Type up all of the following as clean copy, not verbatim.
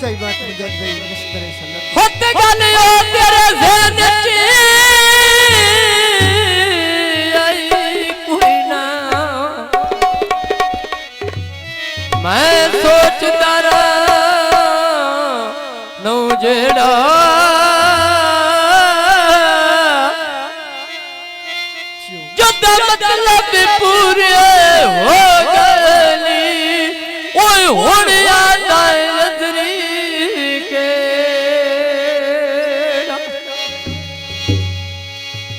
सही बात मुझे भाई मिस्टर सल्लत होते गाने ओ तेरे ज़हन च आई कोई ना मैं सोचता रहा नौ जेड़ा जो मतलब पूरे हो गली ओए होने आता नजरी के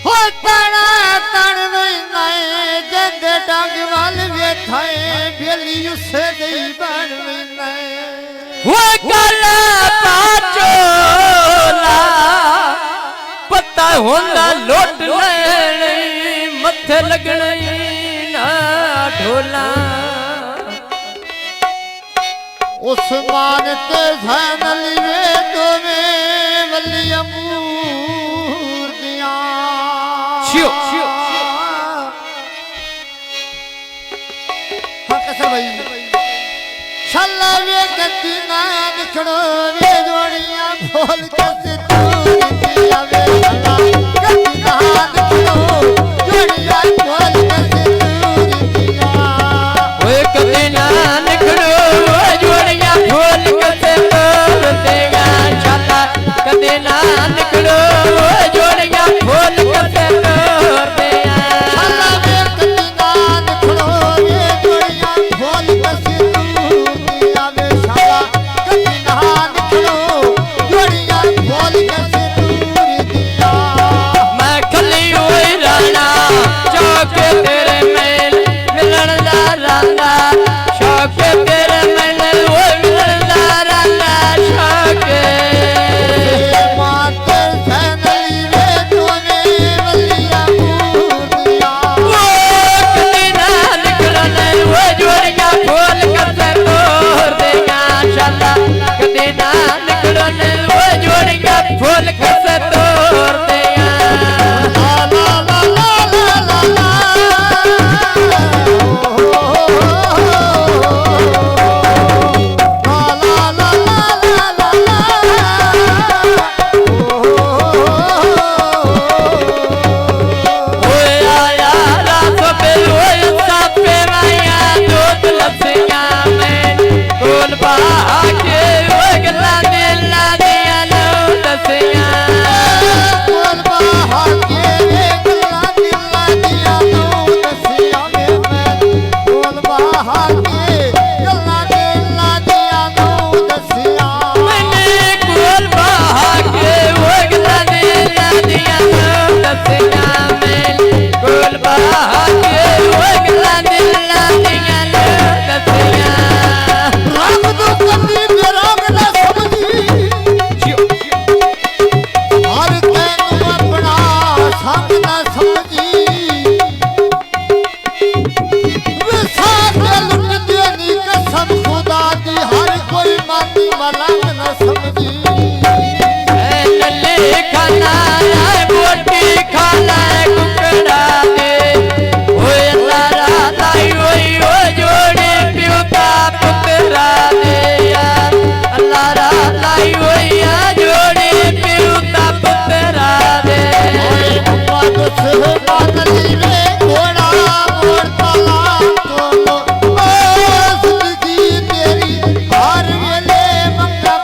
हो तड़ा तड़ नहीं जंग डंग वाल बैठाए बेली उसे नहीं बन नहीं वो काला पाचोला पता होंदा लोट लेने मथे लगने ना ढोला उस्मान ते ज़ैन अली वे दो में वली अमूर दिया छियो हाँ कसर भाई छल्ला वे गद्दी ना निकड़ो वे जोड़ियां बोल कैसे तू दिया वे छल्ला गद्दी ना निकड़ो जोड़ियां बोल कैसे तू दिया ओए कदी ना निकड़ो जोड़ियां बोल कैसे तोड़ देगा छल्ला कदी ना निकड़ो जोड़ियां बोल कैसे तोड़ देगा छल्ला वे गद्दी ना निकड़ो वे जोड़ियां बोल कैसे तू दिया वे छल्ला गद्दी ना निकड़ो जोड़ियां बोल कैसे तू दिया मैं खली हुई राना चौक तेरे मेल मिलन दा राना शौक तेरे मेल वो मिलन दा राना शौक माते ज़ैन अली वे दो में वली अमूर दिया वो कदी ना निकलने वो जोड़ियां खोल कर तोड़ देगा शाला कदी ना निकलने वो जोड़ियां खोल कर तोड़ देगा ला ला ला ला ला ओए आया रात पे ओए सापे माया दूध लसिया में गोल बाके ओए गला दिया लो दसिया बोल बाहा के वे गल्ला दिया नो दसिया में बोल बाहा के गल्ला दिया नो दसिया मैंने गोल बाके ओए गला दिया लो दसिया में गोल बाके ओए गला दिया लो दसिया रंग दो कभी मेरा ना समझी हर तैनू अपना संग ना समझी वे साथे लुट देनी कसम खुदा दी हर कोई मानी मलंग ना समझी लल्ले खाना है बोटी खाना है कुकड़ा दे ओए तारा लाई ओए ओ जोड़े पिउता पुतरा दे यार अल्लाह रा लाई ओए आ जोड़े पिउता पुतरा दे अम्मा तो सुभान अली वे घोड़ा मोड़ ताला तो जिंदगी तेरी हर वेले मंगा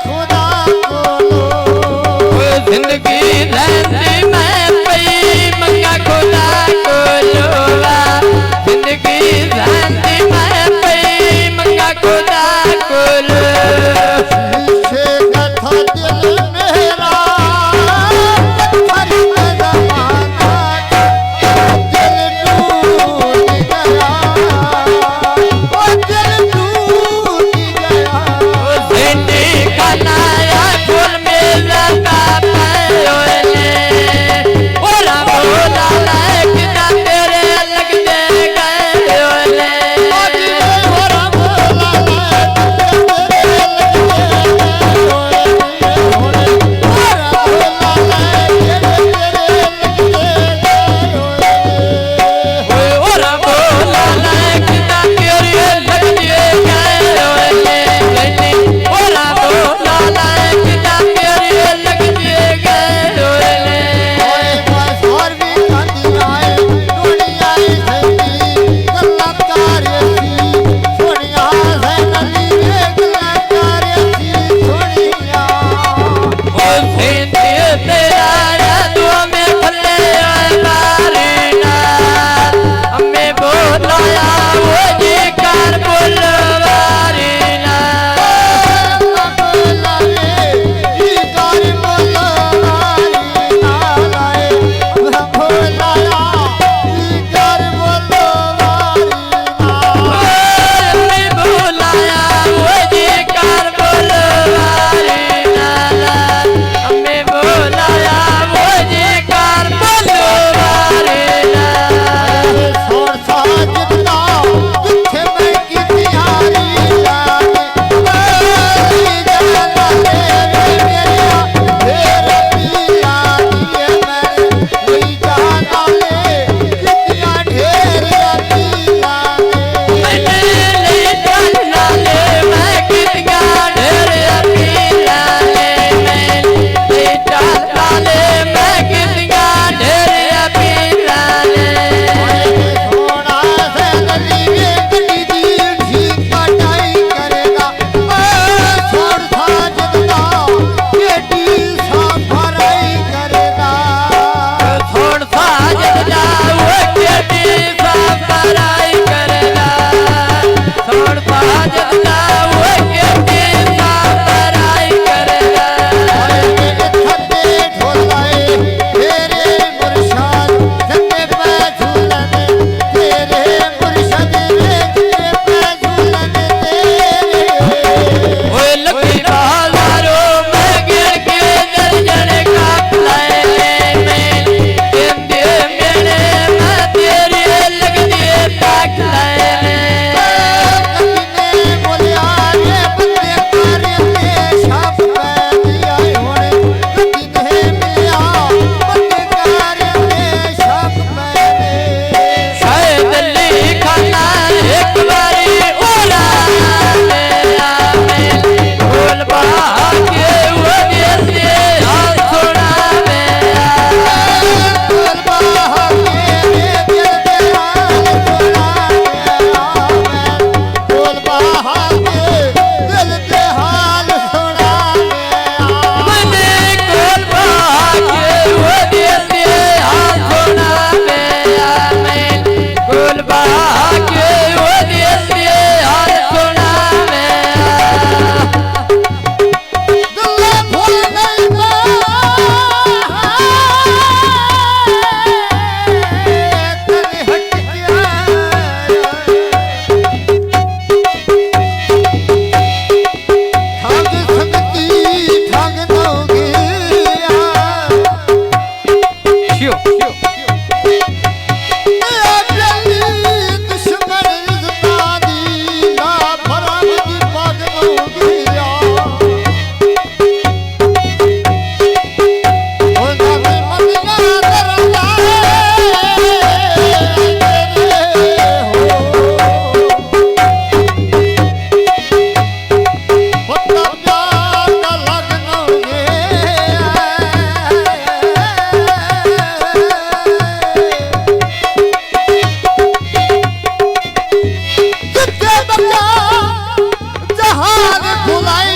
ભૂલાય